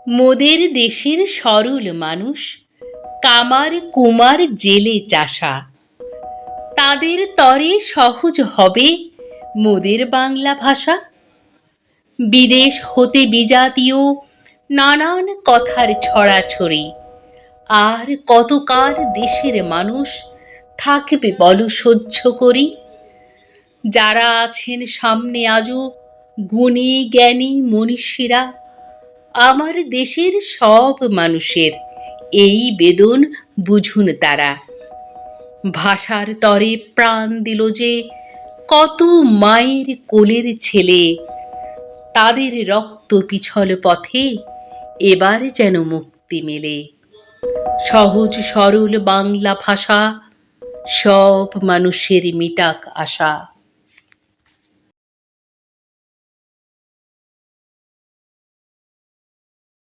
মোদের দেশের সরল মানুষ, কামার কুমার জেলে চাষা, তাদের তরে সহজ হবে মোদের বাংলা ভাষা। বিদেশ হতে বিজাতীয় নানান কথার ছড়াছড়ি, আর কতকাল দেশের মানুষ থাকবে বলো সহ্য করি। যারা আছেন সামনে আজও গুণী জ্ঞানী মনীষীরা, আমার দেশের সব মানুষের এই বেদন বুঝুন তারা। ভাষার তরে প্রাণ দিল যে কত মায়ের কোলের ছেলে, তাদের রক্ত পিছল পথে এবার যেন মুক্তি মেলে। সহজ সরল বাংলা ভাষা সব মানুষের মিটাক আশা।